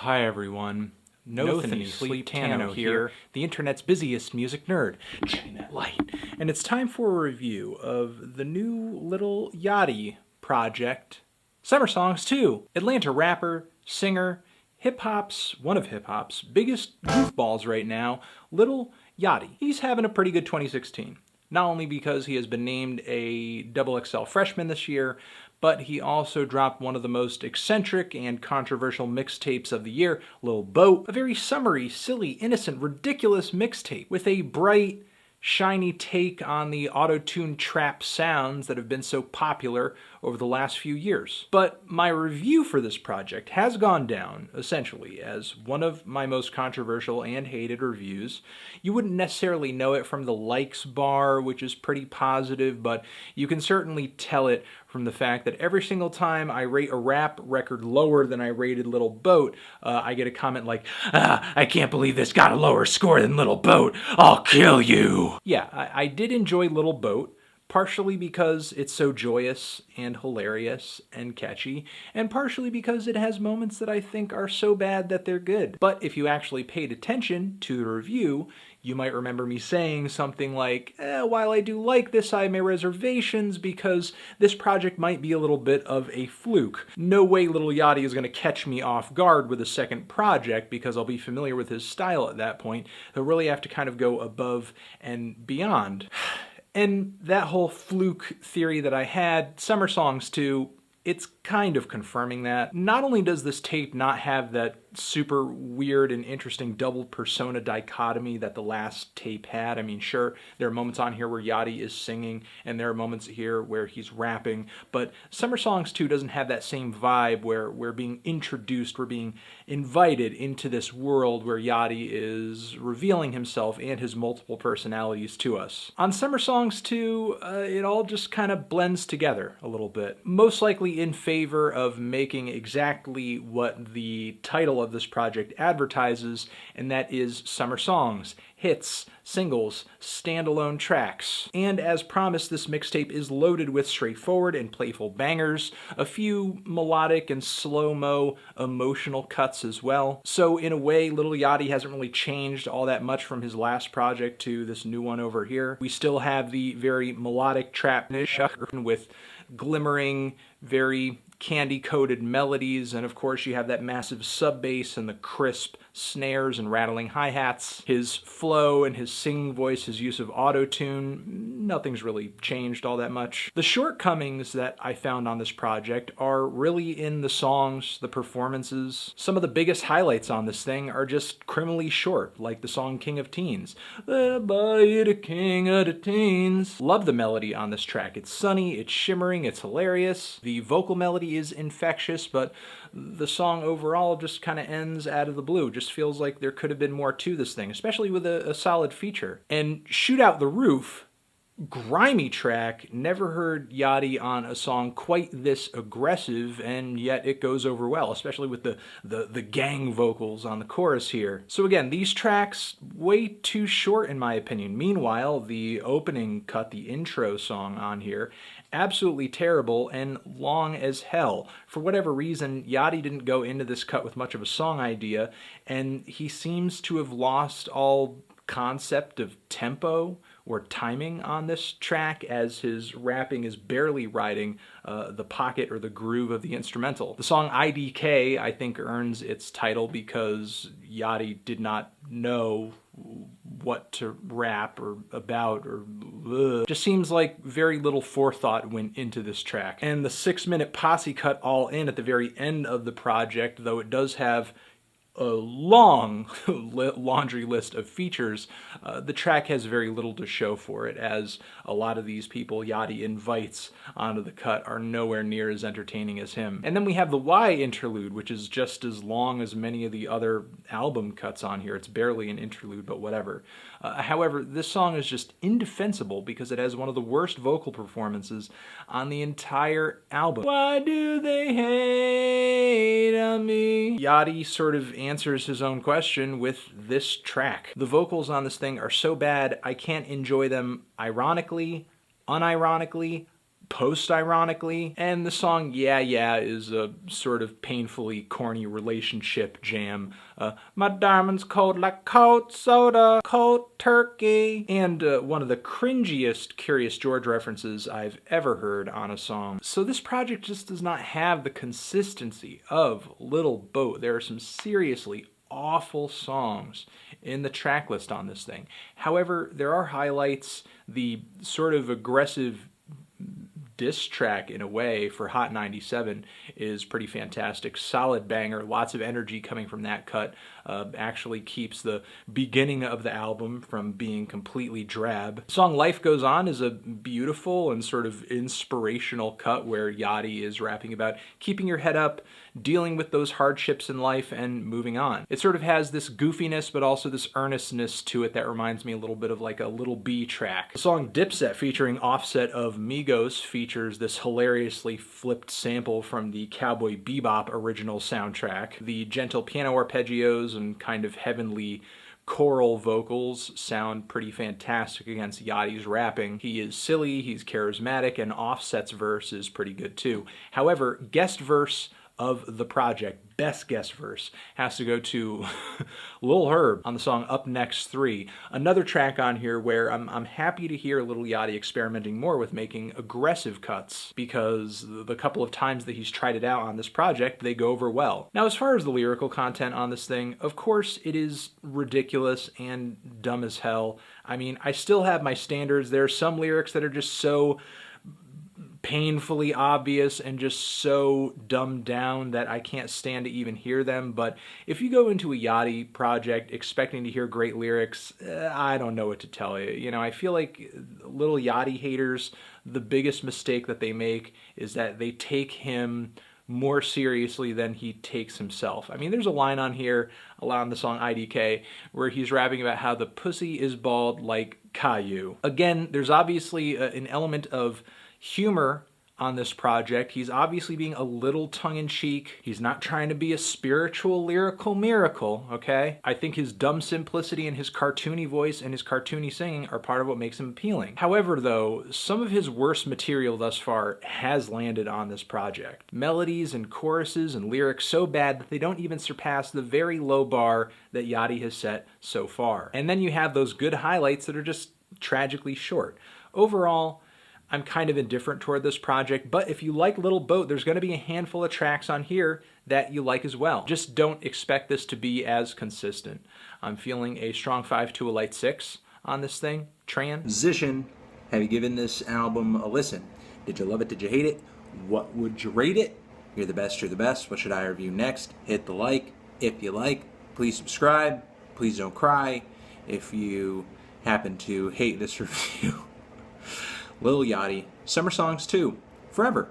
Hi everyone. Nothany Sleep Tano here, the internet's busiest music nerd. Shining that light. And it's time for a review of the new Lil Yachty project, Summer Songs 2. Atlanta rapper, singer, one of hip-hop's biggest goofballs right now, Lil Yachty. He's having a pretty good 2016. Not only because he has been named a XXL freshman this year, but he also dropped one of the most eccentric and controversial mixtapes of the year, Lil Boat. A very summery, silly, innocent, ridiculous mixtape with a bright, shiny take on the auto-tune trap sounds that have been so popular over the last few years. But my review for this project has gone down, essentially, as one of my most controversial and hated reviews. You wouldn't necessarily know it from the likes bar, which is pretty positive, but you can certainly tell it from the fact that every single time I rate a rap record lower than I rated Lil Boat, I get a comment like, I can't believe this got a lower score than Lil Boat. I'll kill you. Yeah, I did enjoy Lil Boat, partially because it's so joyous and hilarious and catchy, and partially because it has moments that I think are so bad that they're good. But if you actually paid attention to the review, you might remember me saying something like, while I do like this, I have my reservations because this project might be a little bit of a fluke. No way Lil Yachty is going to catch me off guard with a second project because I'll be familiar with his style at that point. He'll really have to kind of go above and beyond. And that whole fluke theory that I had, Summer Songs 2, it's kind of confirming that. Not only does this tape not have that super weird and interesting double persona dichotomy that the last tape had. I mean, sure, there are moments on here where Yachty is singing, and there are moments here where he's rapping, but Summer Songs 2 doesn't have that same vibe where we're being introduced, we're being invited into this world where Yachty is revealing himself and his multiple personalities to us. On Summer Songs 2, it all just kind of blends together a little bit. Most likely in favor of making exactly what the title of this project advertises, and that is summer songs, hits, singles, standalone tracks. And as promised, this mixtape is loaded with straightforward and playful bangers, a few melodic and slow-mo emotional cuts as well. So in a way, Lil Yachty hasn't really changed all that much from his last project to this new one over here. We still have the very melodic trap with glimmering, very candy-coated melodies, and of course you have that massive sub bass and the crisp snares and rattling hi-hats. His flow and his singing voice, his use of auto-tune, nothing's really changed all that much. The shortcomings that I found on this project are really in the songs, the performances. Some of the biggest highlights on this thing are just criminally short, like the song King of Teens. The king of the teens. Love the melody on this track. It's sunny, it's shimmering, it's hilarious. The vocal melody is infectious, but the song overall just kind of ends out of the blue. Just feels like there could have been more to this thing, especially with a solid feature. And Shoot Out the Roof, grimy track, never heard Yachty on a song quite this aggressive, and yet it goes over well, especially with the gang vocals on the chorus here. So again, these tracks, way too short in my opinion. Meanwhile, the opening cut, the intro song on here, absolutely terrible and long as hell. For whatever reason, Yachty didn't go into this cut with much of a song idea, and he seems to have lost all concept of tempo or timing on this track, as his rapping is barely riding the pocket or the groove of the instrumental. The song IDK, I think, earns its title because Yachty did not know what to rap or about, or just seems like very little forethought went into this track. And the 6-minute posse cut all in at the very end of the project, though it does have a long laundry list of features, the track has very little to show for it, as a lot of these people Yachty invites onto the cut are nowhere near as entertaining as him. And then we have the Y interlude, which is just as long as many of the other album cuts on here. It's barely an interlude, but whatever. However, this song is just indefensible because it has one of the worst vocal performances on the entire album. Why do they hate on me? Yachty sort of answers his own question with this track. The vocals on this thing are so bad, I can't enjoy them ironically, unironically, post-ironically, and the song Yeah Yeah is a sort of painfully corny relationship jam. My diamond's cold like cold soda, cold turkey, and one of the cringiest Curious George references I've ever heard on a song. So this project just does not have the consistency of Little Boat. There are some seriously awful songs in the track list on this thing. However, there are highlights. The sort of aggressive diss track, in a way, for Hot 97 is pretty fantastic. Solid banger, lots of energy coming from that cut. Actually keeps the beginning of the album from being completely drab. The song Life Goes On is a beautiful and sort of inspirational cut where Yachty is rapping about keeping your head up, dealing with those hardships in life, and moving on. It sort of has this goofiness but also this earnestness to it that reminds me a little bit of like a Little B track. The song Dipset, featuring Offset of Migos, features this hilariously flipped sample from the Cowboy Bebop original soundtrack. The gentle piano arpeggios and kind of heavenly choral vocals sound pretty fantastic against Yachty's rapping. He is silly, he's charismatic, and Offset's verse is pretty good too. However, guest verse of the project, best guest verse, has to go to Lil Herb on the song Up Next 3. Another track on here where I'm happy to hear Lil Yachty experimenting more with making aggressive cuts, because the couple of times that he's tried it out on this project, they go over well. Now, as far as the lyrical content on this thing, of course it is ridiculous and dumb as hell. I mean, I still have my standards. There are some lyrics that are just so painfully obvious and just so dumbed down that I can't stand to even hear them. But if you go into a Yachty project expecting to hear great lyrics, I don't know what to tell you. You know, I feel like Lil Yachty haters, the biggest mistake that they make is that they take him more seriously than he takes himself. I mean, there's a line on here, on the song IDK, where he's rapping about how the pussy is bald like Caillou. Again, there's obviously an element of humor on this project. He's obviously being a little tongue-in-cheek. He's not trying to be a spiritual lyrical miracle, okay? I think his dumb simplicity and his cartoony voice and his cartoony singing are part of what makes him appealing. However, though, some of his worst material thus far has landed on this project. Melodies and choruses and lyrics so bad that they don't even surpass the very low bar that Yachty has set so far. And then you have those good highlights that are just tragically short. Overall, I'm kind of indifferent toward this project, but if you like Little Boat, there's going to be a handful of tracks on here that you like as well. Just don't expect this to be as consistent. I'm feeling a strong 5 to a light 6 on this thing. Transition. Have you given this album a listen? Did you love it? Did you hate it? What would you rate it? You're the best, you're the best. What should I review next? Hit the like. If you like, please subscribe. Please don't cry if you happen to hate this review. Lil Yachty, Summer Songs 2, Forever.